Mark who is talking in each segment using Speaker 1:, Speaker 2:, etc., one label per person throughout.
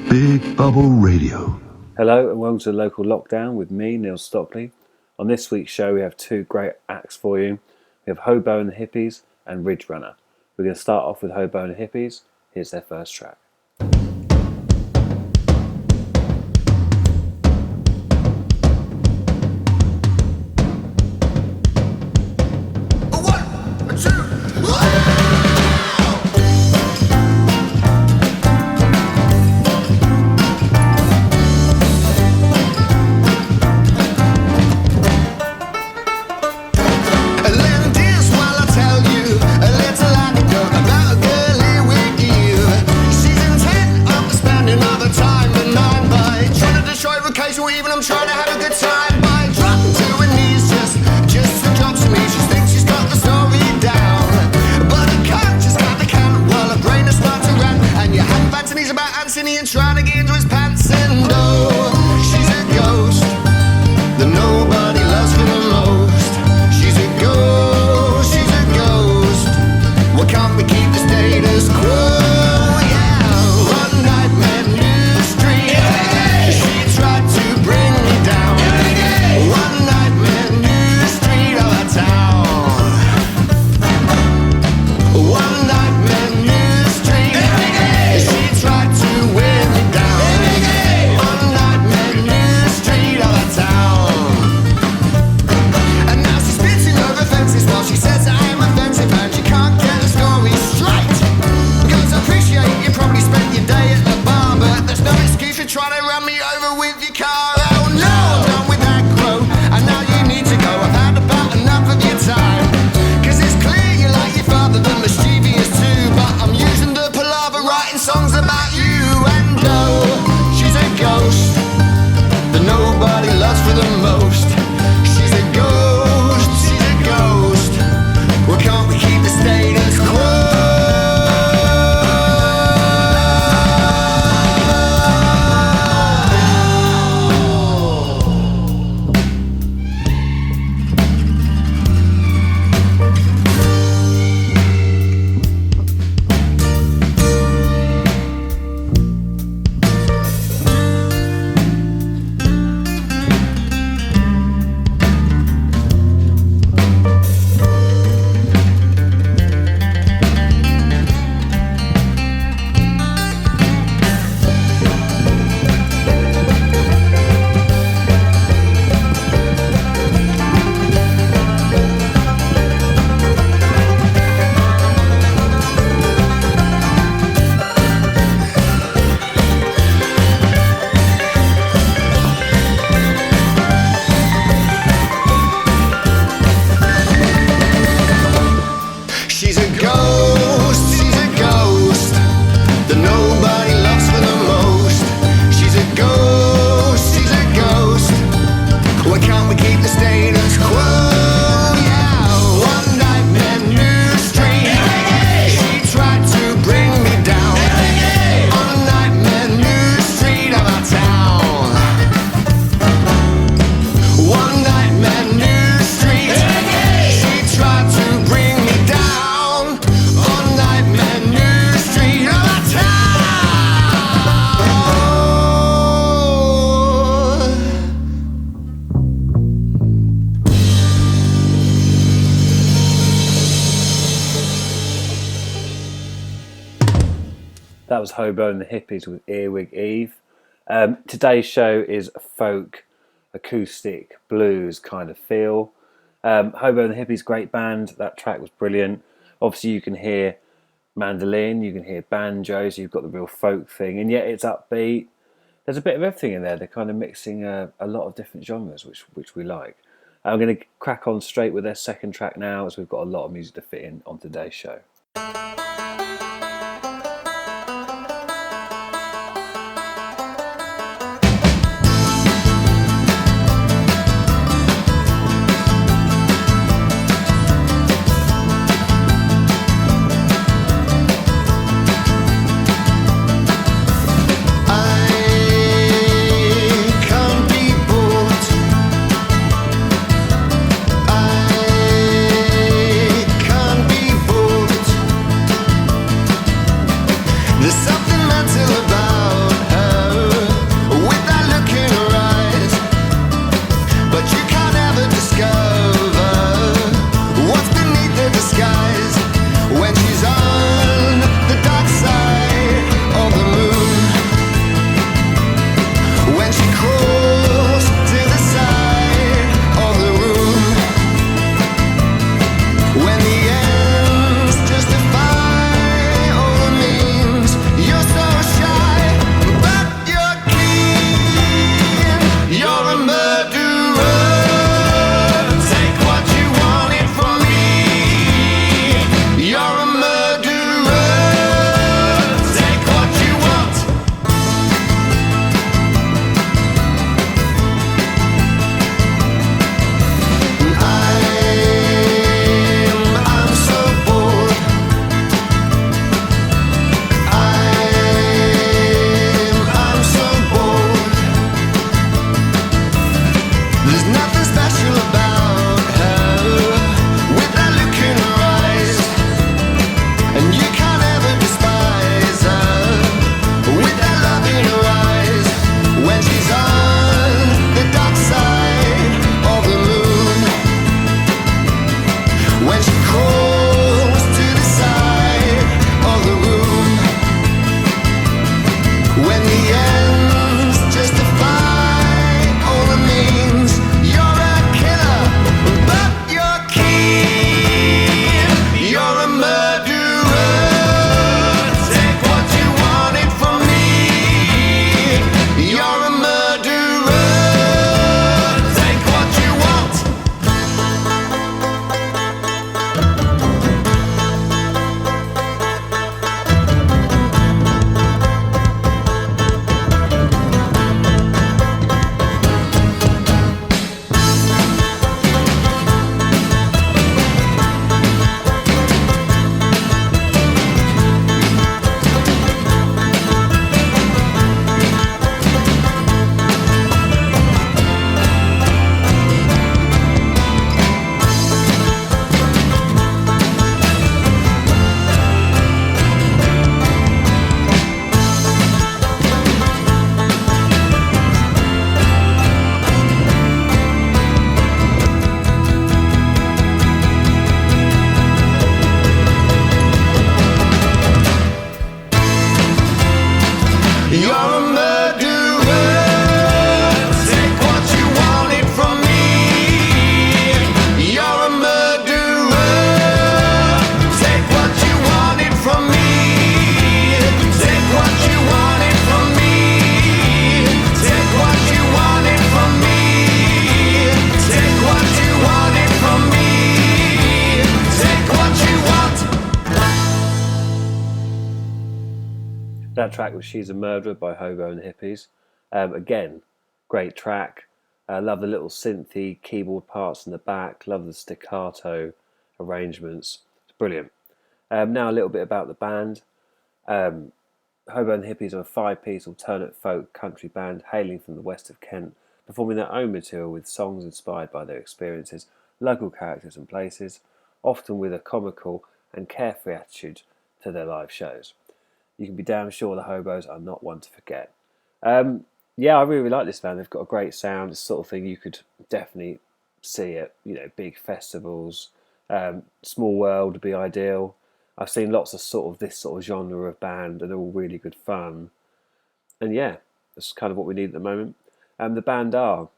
Speaker 1: Big Bubble Radio.
Speaker 2: Hello and welcome to the Local Lockdown with me, Neil Stockley. On this week's show we have two great acts for you. We have Hobo and the Hippies and Ridgerunner. We're going to start off with Hobo and the Hippies. Here's their first track. That was Hobo and the Hippies with Earwig Eve. Today's show is a folk, acoustic, blues kind of feel. Hobo and the Hippies, great band. That track was brilliant. Obviously you can hear mandolin, you can hear banjo, so you've got the real folk thing, and yet it's upbeat. There's a bit of everything in there. They're kind of mixing a lot of different genres, which we like. I'm going to crack on straight with their second track now, as we've got a lot of music to fit in on today's show. That track was She's a Murderer by Hobo and the Hippies. Again, great track. Love the little synthy keyboard parts in the back. Love the staccato arrangements. It's brilliant. Now a little bit about the band. Hobo and the Hippies are a 5-piece alternate folk country band hailing from the west of Kent, performing their own material with songs inspired by their experiences, local characters and places, often with a comical and carefree attitude to their live shows. You can be damn sure the Hobos are not one to forget. Yeah, I really like this band. They've got a great sound. It's the sort of thing you could definitely see at big festivals. Small World would be ideal. I've seen lots of this sort of genre of band, and they're all really good fun. And yeah, that's kind of what we need at the moment. The band are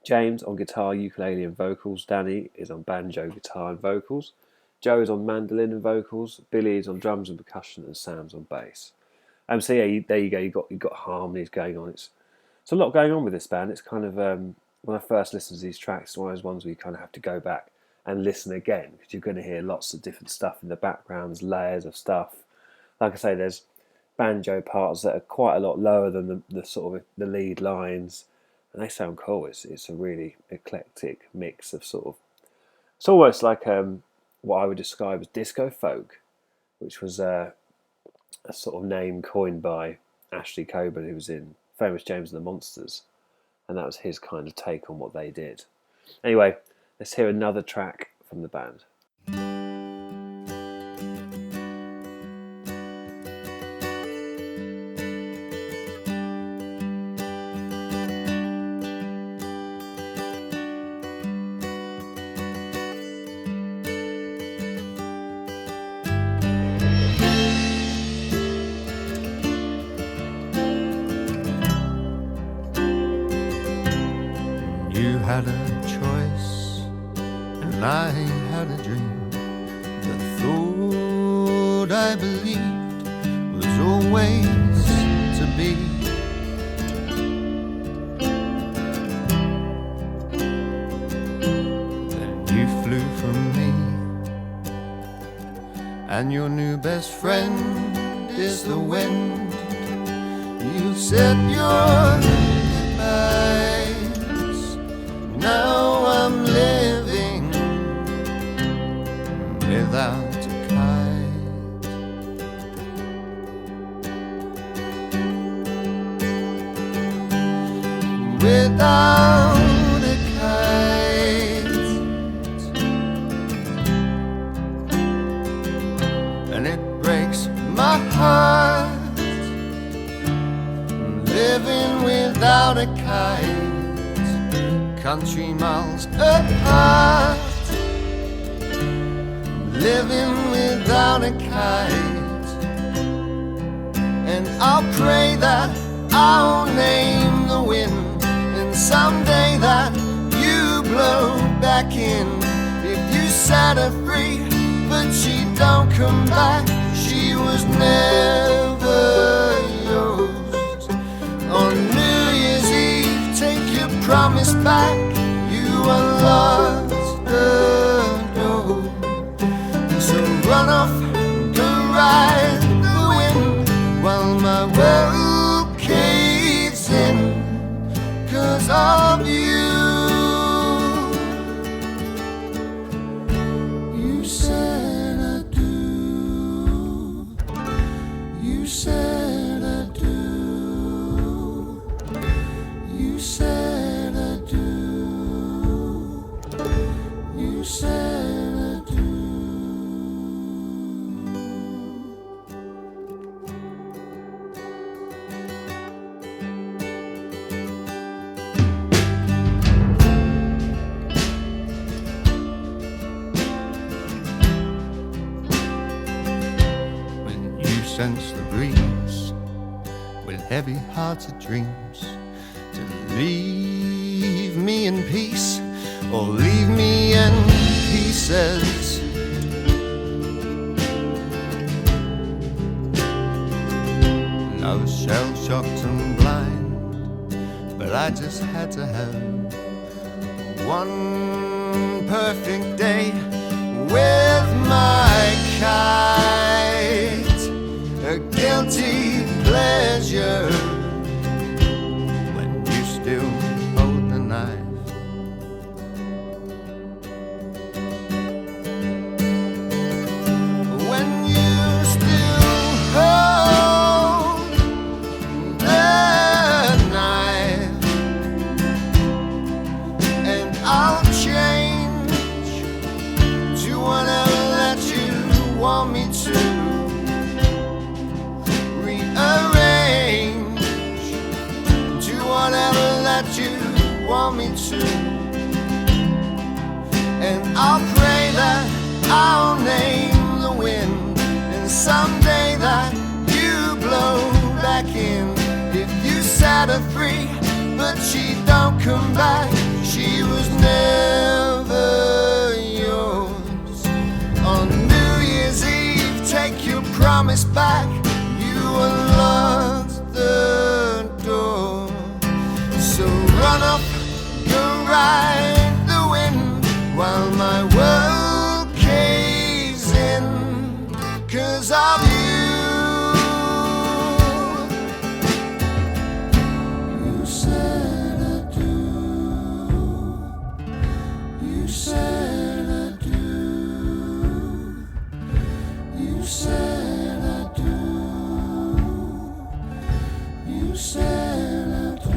Speaker 2: James on guitar, ukulele and vocals. Danny is on banjo, guitar and vocals. Joe is on mandolin and vocals. Billy is on drums and percussion, and Sam's on bass. So yeah, there you go. You've got harmonies going on. It's a lot going on with this band. It's kind of when I first listened to these tracks, it's one of those ones where you kind of have to go back and listen again, because you're going to hear lots of different stuff in the backgrounds, layers of stuff. Like I say, there's banjo parts that are quite a lot lower than the sort of the lead lines, and they sound cool. It's a really eclectic mix of sort of. It's almost like what I would describe as disco folk, which was a sort of name coined by Ashley Coburn, who was in Famous James and the Monsters, and that was his kind of take on what they did. Anyway, let's hear another track from the band.
Speaker 3: You had a choice, and I had a dream. The thought I believed was always to be. Then you flew from me, and your new best friend is the wind. You said your goodbye. Now I'm living without a kite. Without a kite. And it breaks my heart, living without a kite. Country miles apart, living without a kite. And I'll pray that I'll name the wind, and someday that you blow back in. If you set her free, but she don't come back, she was never yours. On New Year's Eve, take your promise back, you are lost ago. So run off, go ride the wind, while my world caves in, 'cause of you. You said I do, you said I do, you said I do, you said I do. When you sense the breeze with heavy-hearted dreams, to leave me in peace or leave me in pieces. And I was shell-shocked and blind, but I just had to have one perfect day with my kite, a guilty pleasure want me to. And I'll pray that I'll name the wind, and someday that you blow back in. If you set her free, but she don't come back, she was never yours. On New Year's Eve, take your promise back. You unlocked the door. So run up, go ride the wind while my world caves in, 'cause of you. You said I do. You said I do. You said I do. You said I do.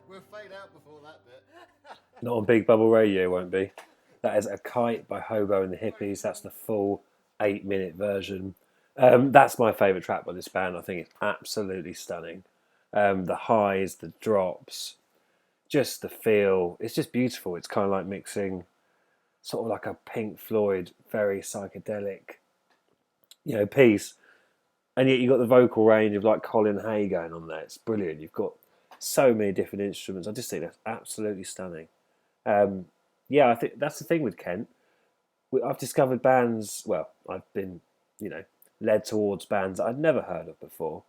Speaker 3: We'll fade out before that bit.
Speaker 2: Not on Big Bubble Radio, won't be. That is A Kite by Hobo and the Hippies. That's the full 8-minute version. That's my favourite track by this band. I think it's absolutely stunning. The highs, the drops, just the feel. It's just beautiful. It's kind of like mixing sort of like a Pink Floyd, very psychedelic, piece. And yet you've got the vocal range of like Colin Hay going on there. It's brilliant. You've got so many different instruments. I just think that's absolutely stunning. I think that's the thing with Kent. I've discovered bands, I've been, led towards bands that I'd never heard of before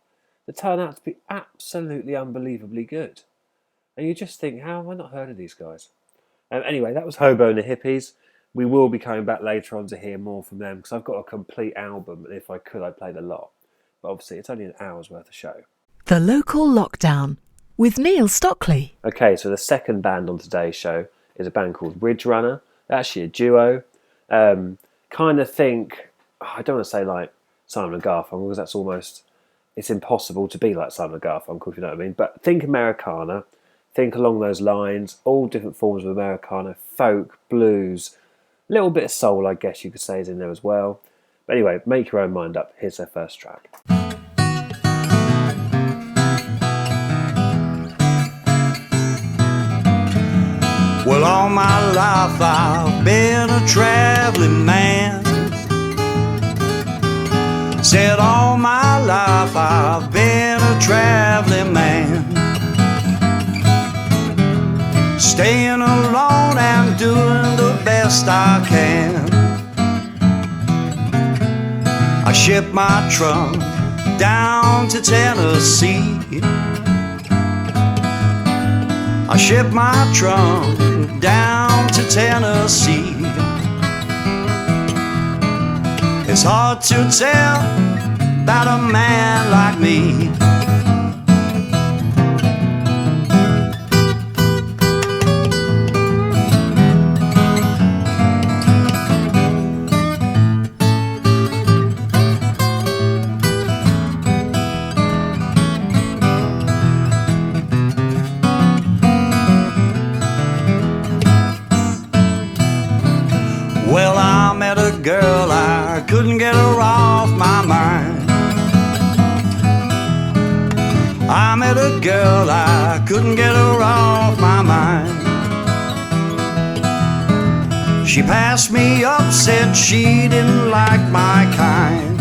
Speaker 2: that turn out to be absolutely unbelievably good. And you just think, how have I not heard of these guys? Anyway, that was Hobo and the Hippies We will be coming back later on to hear more from them because I've got a complete album, and if I could, I'd play the lot. But obviously, it's only an hour's worth of show.
Speaker 4: The Local Lockdown with Neil Stockley.
Speaker 2: Okay, so the second band on today's show is a band called Ridgerunner. They're actually a duo. Kind of think, I don't want to say like Simon and Garfunkel because that's almost, it's impossible to be like Simon and Garfunkel, if you know what I mean. But think Americana, think along those lines, all different forms of Americana, folk, blues, a little bit of soul, I guess you could say, is in there as well. But anyway, make your own mind up. Here's their first track.
Speaker 3: Well, all my life I've been a traveling man. Said all my life I've been a traveling man. Staying alone and doing the best I can. I ship my trunk down to Tennessee. I ship my trunk down to Tennessee. It's hard to tell about a man like me. Well, I met a girl, I couldn't get her off my mind. I met a girl, I couldn't get her off my mind. She passed me up, said she didn't like my kind.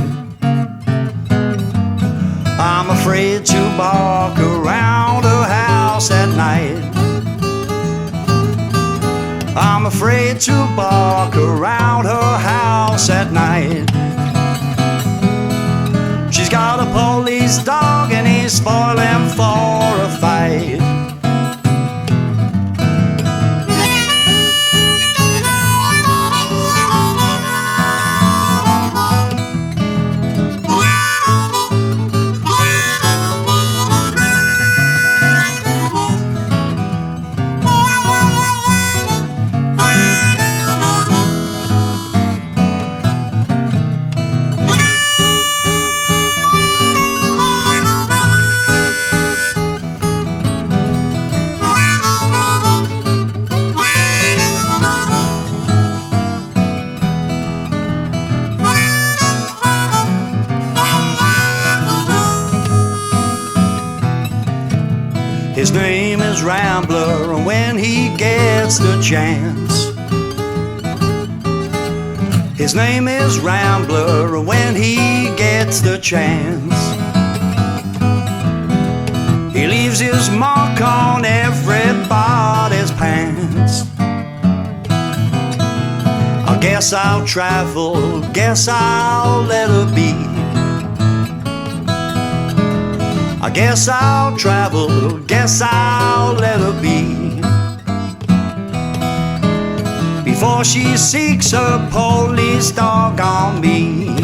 Speaker 3: I'm afraid to walk around her house at night. I'm afraid to walk around her house at night. She's got a police dog and he's spoiling for a fight. His name is Rambler, and when he gets the chance. His name is Rambler, and when he gets the chance, he leaves his mark on everybody's pants. I guess I'll travel, guess I'll let her be. I guess I'll travel, guess I'll let her be. Before she seeks her police dog on me.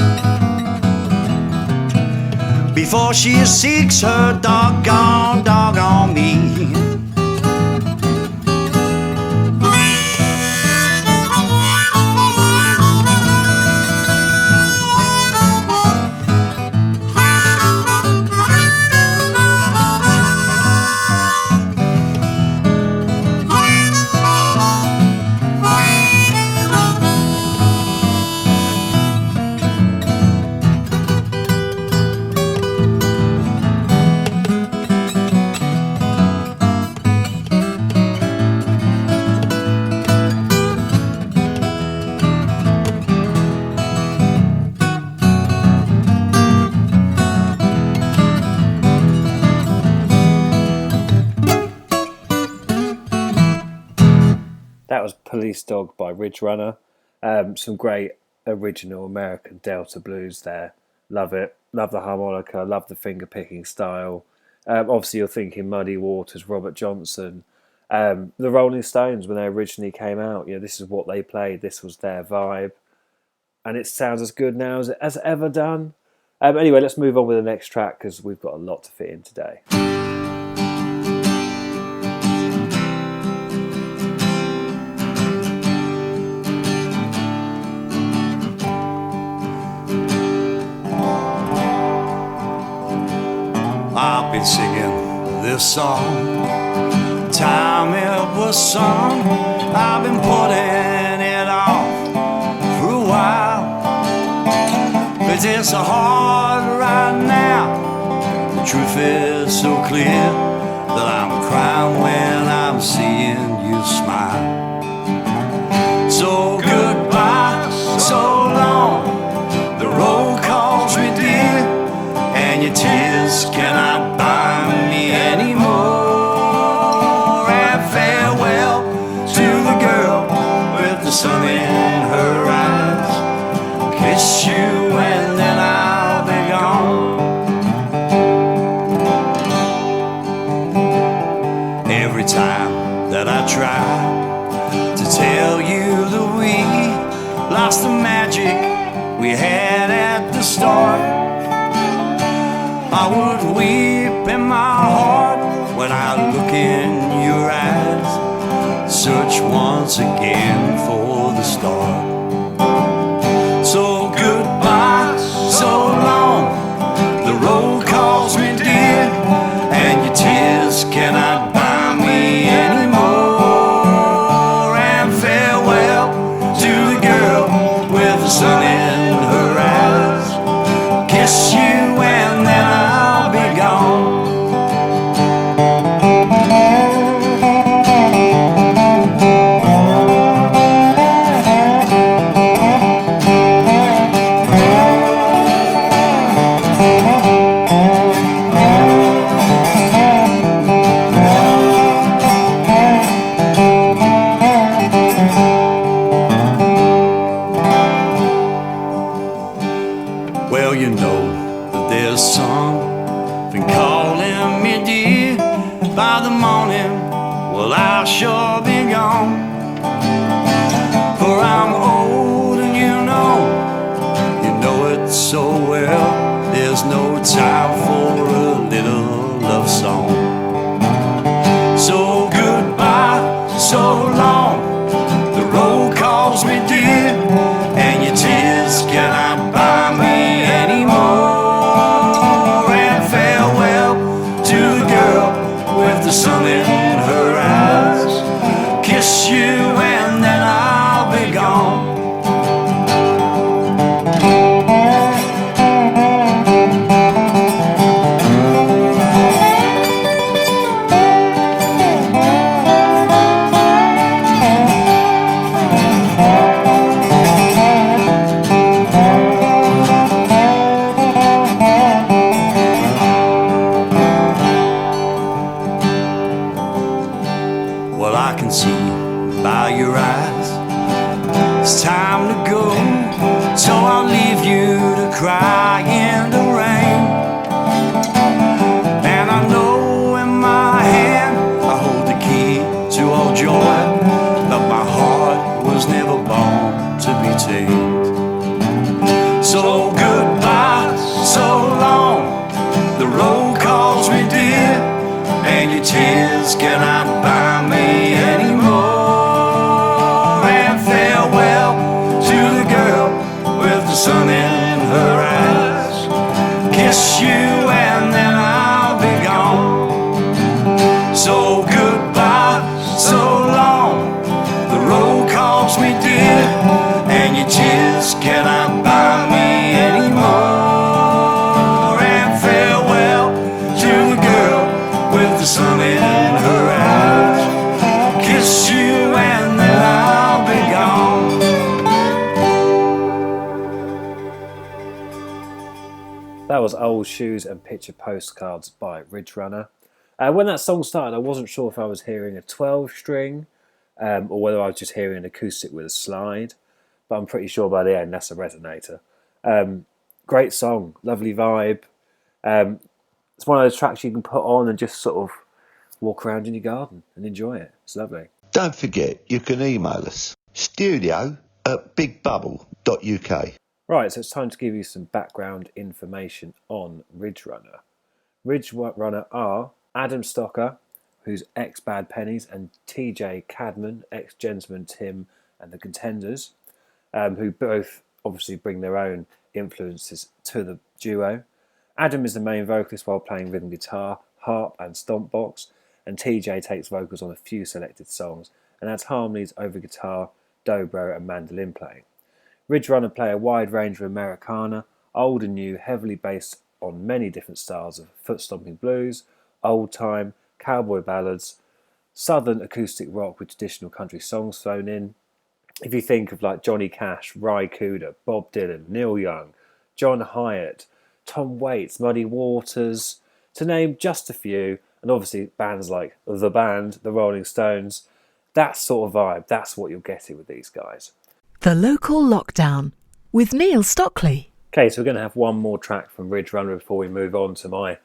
Speaker 3: Before she seeks her doggone dog on me.
Speaker 2: That was Police Dog by Ridgerunner. Some great original American Delta blues there. Love it. Love the harmonica. Love the finger picking style. Obviously, you're thinking Muddy Waters, Robert Johnson. The Rolling Stones, when they originally came out, this is what they played. This was their vibe, and it sounds as good now as it has ever done. Anyway, let's move on with the next track because we've got a lot to fit in today.
Speaker 3: I've been singing this song, time it was sung. I've been putting it off for a while, 'cause it's so hard right now. The truth is so clear that I'm crying when I'm seeing you smile. So goodbye, so long, the road calls me dear, and your tears cannot buy me anymore. And farewell to the girl with the sun in her eyes. Kiss you and then I'll be gone. Every time that I try to tell you that we lost the magic we had at the start, I would weep in my heart when I look in your eyes, search once again for the start. So goodbye, so long, the road calls me dear, and your tears cannot buy me anymore. And farewell to the girl with the sun in her eyes. Kiss you and then I'll be gone. Well, you know that there's something calling me dear. By the morning, well, I'll sure be gone. For I'm old and you know it so well. There's no time for a little love song. So goodbye, so long, the road calls me dear, and your tears cannot buy me anymore. And farewell to the girl with the sun in her eyes. Kiss you and then I'll be gone. Well, I can see by your eyes it's time to go, so I'll leave you to cry in the rain. And I know in my hand I hold the key to all joy, but my heart was never born to be tamed. So goodbye, so long, the road calls me dear, and your tears cannot buy me anymore. And farewell to the girl with the sun in her eyes. Kiss you and then I'll be gone. So goodbye, so long, the road calls me dear, and your tears cannot buy me anymore. And farewell to the girl with the sun in her eyes. Kiss you and then I'll be gone.
Speaker 2: That was Old Shoes and Picture Postcards by Ridgerunner. When that song started, I wasn't sure if I was hearing a 12-string or whether I was just hearing an acoustic with a slide, but I'm pretty sure by the end that's a resonator. Great song, lovely vibe. It's one of those tracks you can put on and just sort of walk around in your garden and enjoy it. It's lovely.
Speaker 1: Don't forget, you can email us, studio@bigbubble.uk.
Speaker 2: Right, so it's time to give you some background information on Ridgerunner. Ridgerunner are Adam Stocker, who's ex-Bad Pennies, and TJ Cadman, ex-Gentleman Tim and the Contenders, who both obviously bring their own influences to the duo. Adam is the main vocalist while playing rhythm guitar, harp and stomp box, and TJ takes vocals on a few selected songs and adds harmonies over guitar, dobro and mandolin playing. Ridgerunner play a wide range of Americana, old and new, heavily based on many different styles of foot-stomping blues, old-time, cowboy ballads, southern acoustic rock with traditional country songs thrown in. If you think of like Johnny Cash, Ry Cooder, Bob Dylan, Neil Young, John Hyatt, Tom Waits, Muddy Waters, to name just a few, and obviously bands like The Band, The Rolling Stones, that sort of vibe, that's what you'll get it with these guys.
Speaker 4: The Local Lockdown with Neil Stockley.
Speaker 2: Okay, so we're going to have one more track from Ridgerunner before we move on to my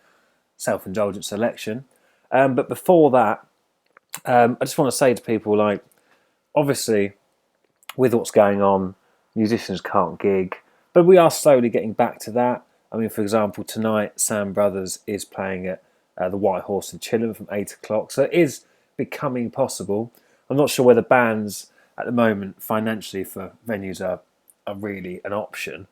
Speaker 2: self-indulgent selection. But before that, I just want to say to people, like, obviously, with what's going on, musicians can't gig, but we are slowly getting back to that. I mean, for example, tonight, Sam Brothers is playing at the White Horse in Chilham from 8 o'clock, so it is becoming possible. I'm not sure whether bands at the moment, financially, for venues are really an option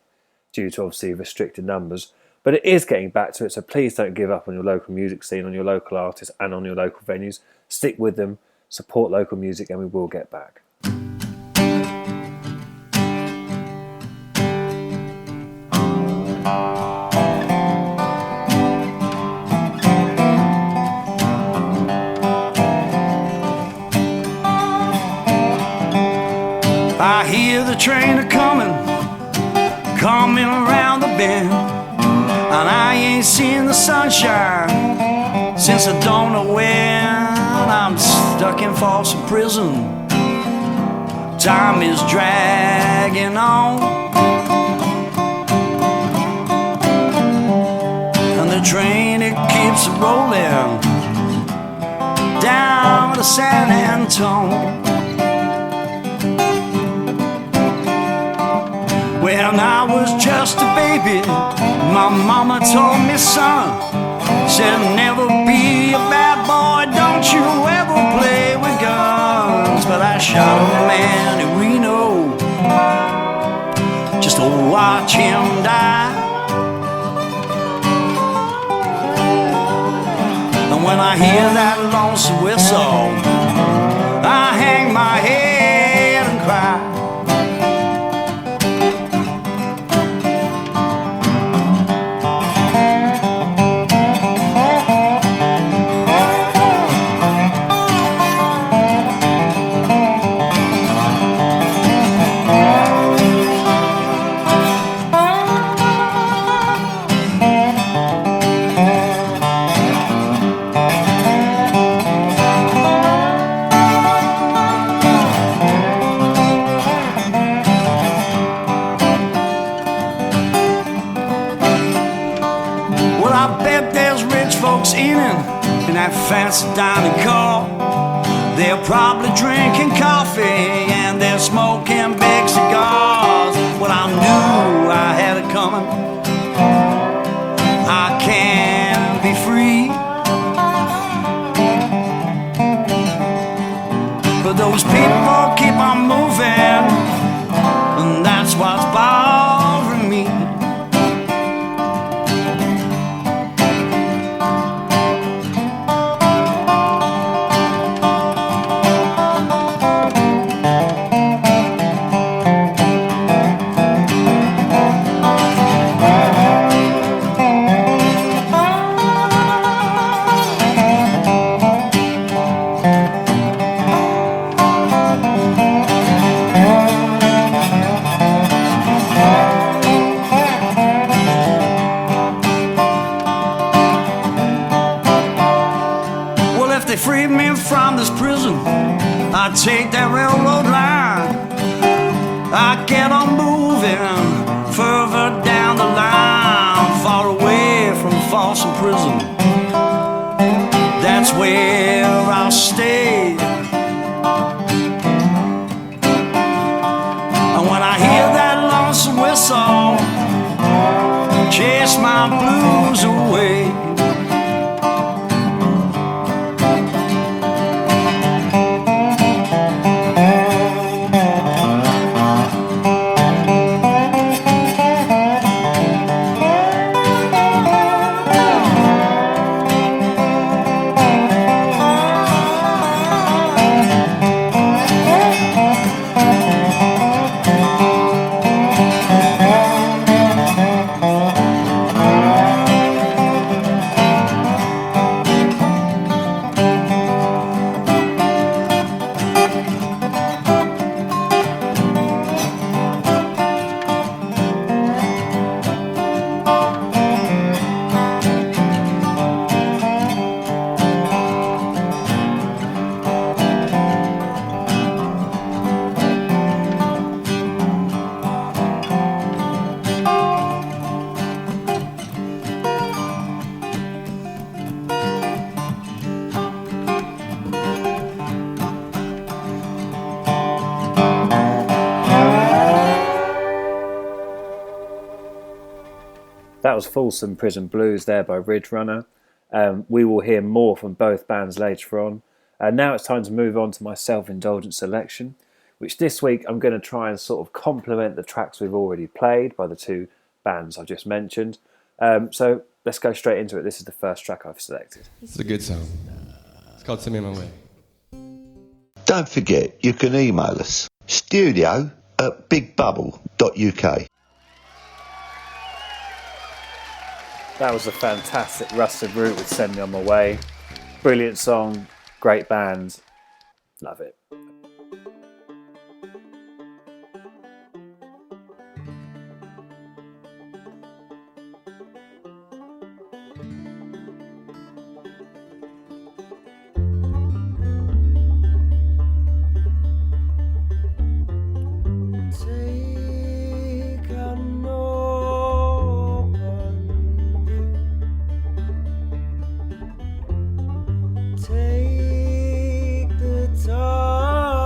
Speaker 2: due to obviously restricted numbers. But it is getting back to it, so please don't give up on your local music scene, on your local artists and on your local venues. Stick with them, support local music, and we will get back.
Speaker 5: I hear the train a-coming around the bend, and I ain't seen the sunshine since I don't know when. I'm stuck in Folsom Prison, time is dragging on, and the train, it keeps rolling down to San Antone. When I was just a baby, my mama told me, son, said never be a bad boy, don't you ever play with guns. But I shot a man in Reno just to watch him die. And when I hear that lonesome whistle, I hang my head and cry. In that fancy dining car, they're probably drinking coffee and they're smoking big cigars. Well, I knew I had it coming, I can't be free, but those people keep on moving, and that's what's bothering me. I take that railroad line, I get on moving further down the line, far away from Folsom Prison. That's where my blues away.
Speaker 2: That was Folsom Prison Blues there by Ridgerunner. We will hear more from both bands later on. Now it's time to move on to my self-indulgent selection, which this week I'm going to try and sort of complement the tracks we've already played by the two bands I just mentioned. So let's go straight into it. This is the first track I've selected.
Speaker 6: It's a good song. It's called Send Me My Way.
Speaker 1: Don't forget, you can email us, studio@bigbubble.uk.
Speaker 2: That was a fantastic Rusted Root with Send Me On My Way. Brilliant song, great band, love it.
Speaker 7: Take the time.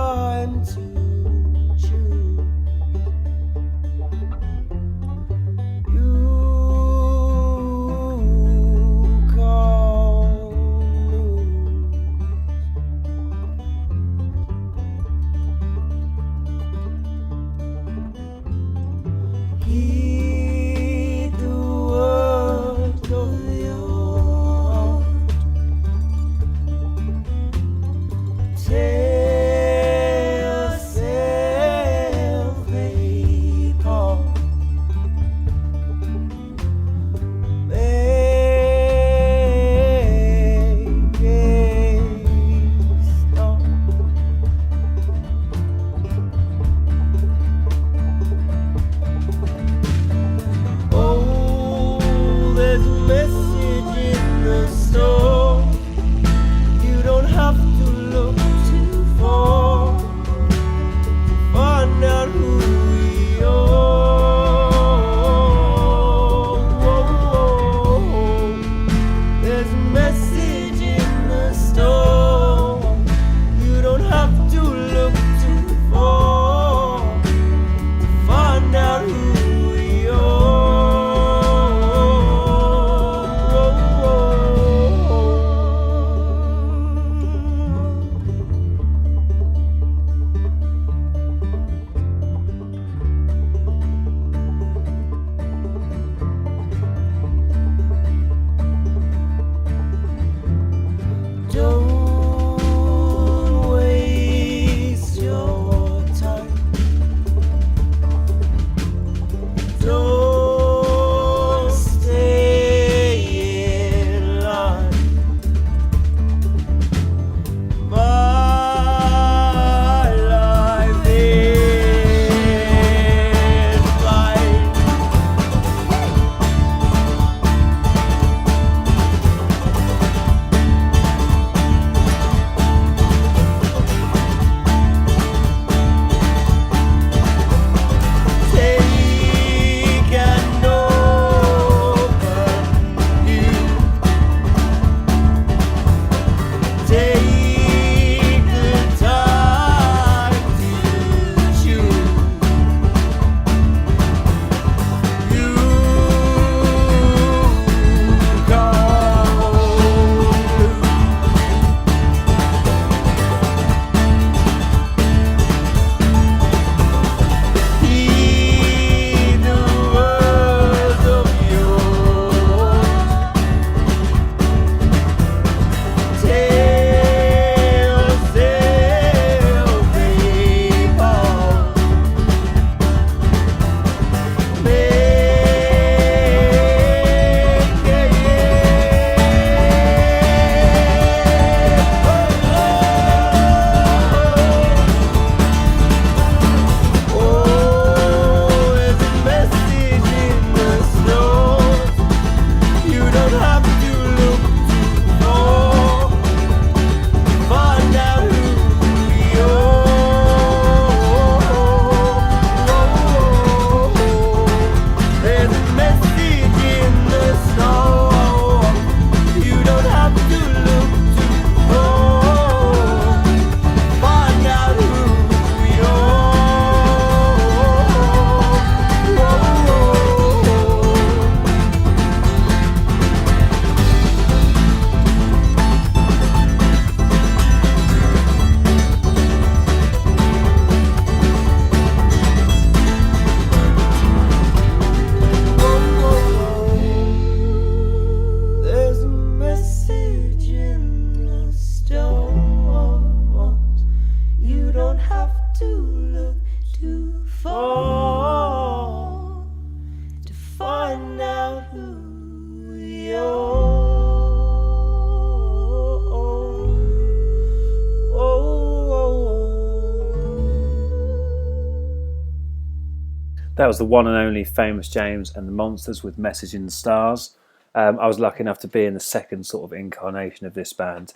Speaker 2: That was the one and only Famous James and the Monsters with Message in the Stars. I was lucky enough to be in the second sort of incarnation of this band.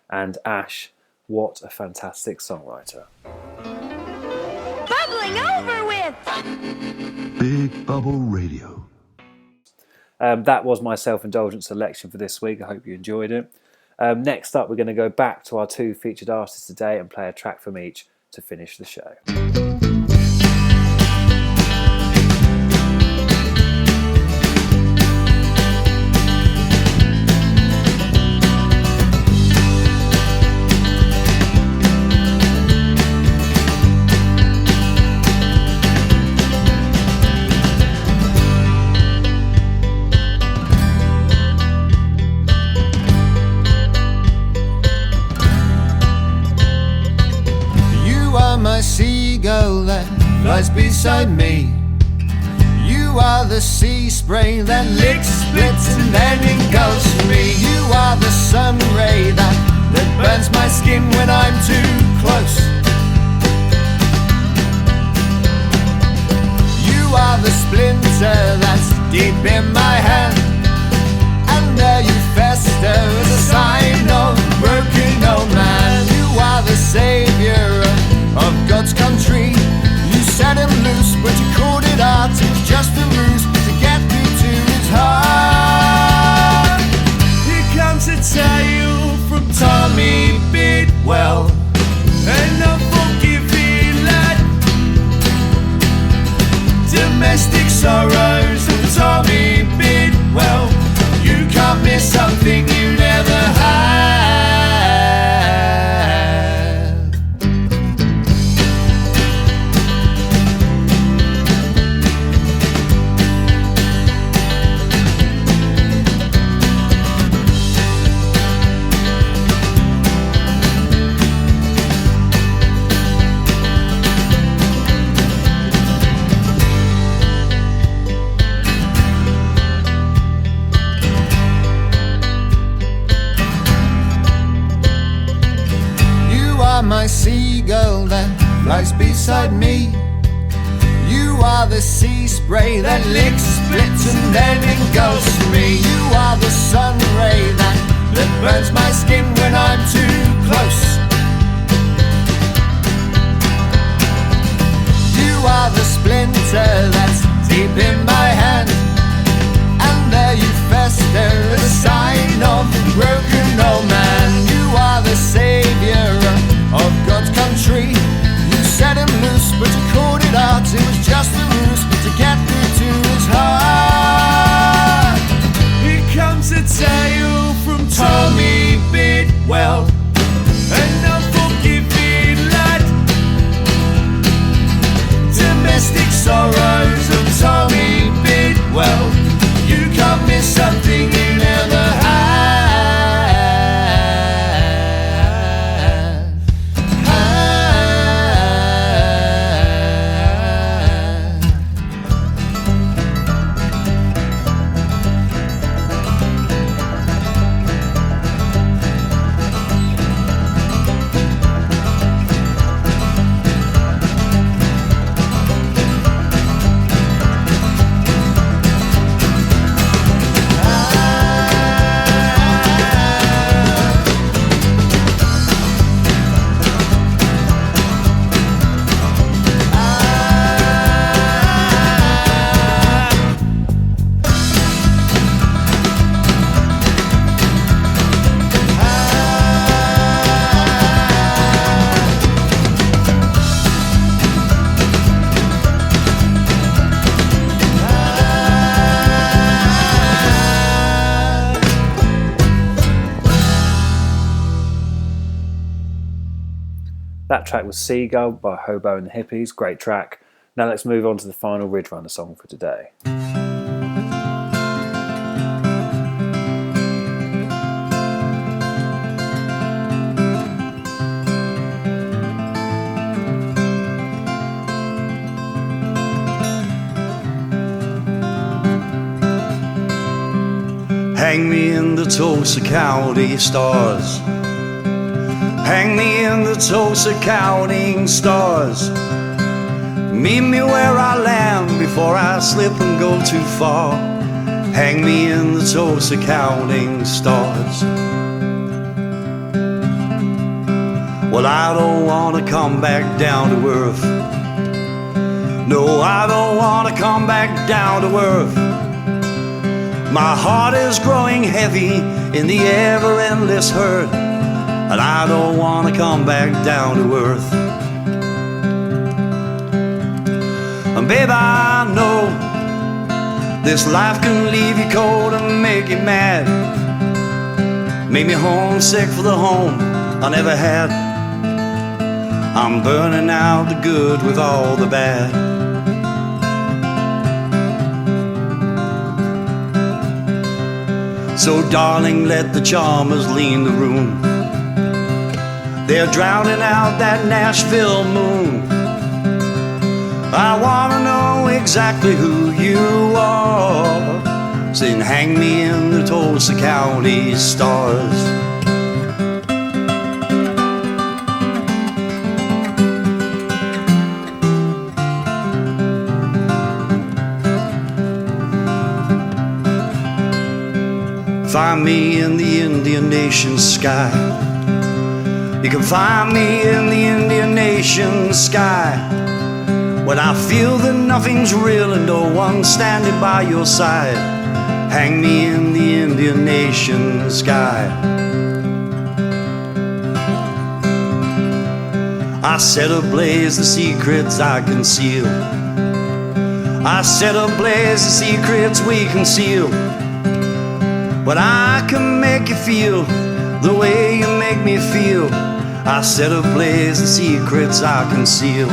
Speaker 2: And Ash, what a fantastic songwriter.
Speaker 7: Bubbling over with!
Speaker 1: Big Bubble Radio.
Speaker 2: That was my self-indulgent selection for this week. I hope you enjoyed it. Next up, we're going to go back to our two featured artists today and play a track from each to finish the show.
Speaker 3: My seagull that flies beside me. You are the sea spray that licks, splits and then engulfs me. You are the sun ray that burns my skin when I'm too close. You are the splinter that's deep in my hand, and there you fester as a sign of broken old man. You are the savior of God's country. You set him loose, but you called it art. It was just a ruse to get through to his heart. Here comes a tale from Tommy Bidwell, an unforgiving lad. Domestic sorrows of Tommy Bidwell. You can't miss something you never had. My seagull that flies beside me. You are the sea spray that licks, splits and then engulfs me. You are the sun ray that burns my skin when I'm too close. You are the splinter that's deep in my hand, and there you fester as a sign of a broken old man. You are the savior of God's country. You set him loose, but you called it art. It was just a ruse to get through to his heart. Here comes a tale from Tommy Bidwell, an unforgiving lad. Domestic sorrows of Tommy Bidwell. You can't miss something you never had.
Speaker 2: That track was Seagull by Hobo and the Hippies. Great track. Now let's move on to the final Ridgerunner song for today.
Speaker 5: Hang me in the Tulsa County stars. Hang me in the Tulsa County stars. Meet me where I land before I slip and go too far. Hang me in the Tulsa counting stars. Well, I don't want to come back down to earth. No, I don't want to come back down to earth. My heart is growing heavy in the ever-endless hurt, and I don't want to come back down to earth. And babe, I know this life can leave you cold and make you mad. Make me homesick for the home I never had. I'm burning out the good with all the bad. So darling, let the charmers lean the room. They're drowning out that Nashville moon. I wanna know exactly who you are. Saying hang me in the Tulsa County stars. Find me in the Indian Nation sky. You can find me in the Indian Nation sky. When I feel that nothing's real and no one's standing by your side, hang me in the Indian Nation sky. I set ablaze the secrets I conceal. I set ablaze the secrets we conceal. But I can make you feel the way you make me feel. I set ablaze the secrets I conceal.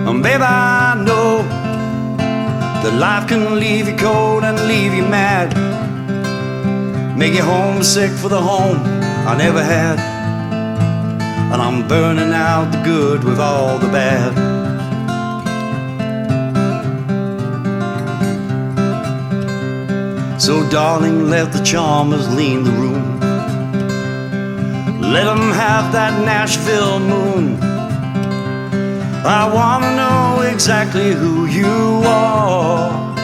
Speaker 5: And babe, I know that life can leave you cold and leave you mad. Make you homesick for the home I never had. And I'm burning out the good with all the bad. So darling, let the charmers lean the room. Let them have that Nashville moon. I wanna know exactly who you are.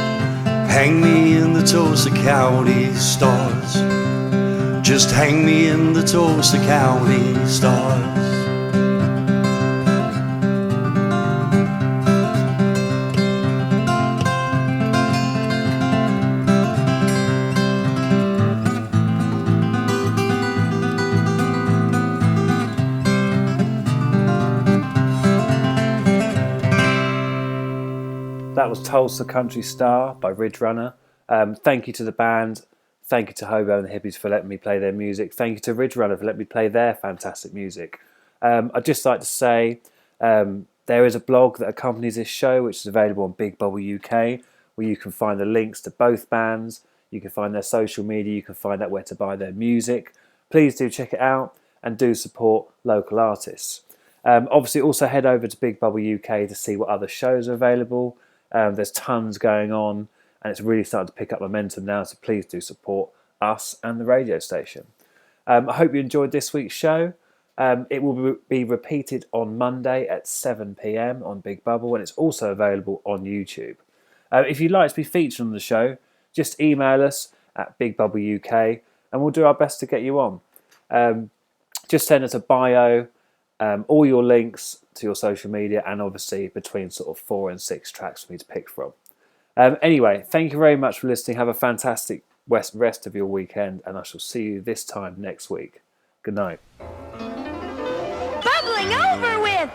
Speaker 5: Hang me in the Tulsa County stars. Just hang me in the Tulsa County stars.
Speaker 2: That was Tulsa Country Star by Ridgerunner. Thank you to the band. Thank you to Hobo and the Hippies for letting me play their music. Thank you to Ridgerunner for letting me play their fantastic music. I'd just like to say there is a blog that accompanies this show, which is available on Big Bubble UK, where you can find the links to both bands. You can find their social media. You can find out where to buy their music. Please do check it out and do support local artists. Obviously, also head over to Big Bubble UK to see what other shows are available. There's tons going on, and it's really starting to pick up momentum now, so please do support us and the radio station. I hope you enjoyed this week's show. It will be repeated on Monday at 7 PM on Big Bubble, and it's also available on YouTube. If you'd like to be featured on the show, just email us at BigBubbleUK, and we'll do our best to get you on. Just send us a bio, all your links to your social media, and obviously between sort of 4 and 6 tracks for me to pick from. Anyway, thank you very much for listening. Have a fantastic rest of your weekend, and I shall see you this time next week. Good night.
Speaker 7: Bubbling over with!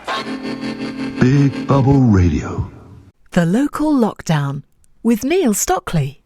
Speaker 1: Big Bubble Radio.
Speaker 4: The Local Lockdown with Neil Stockley.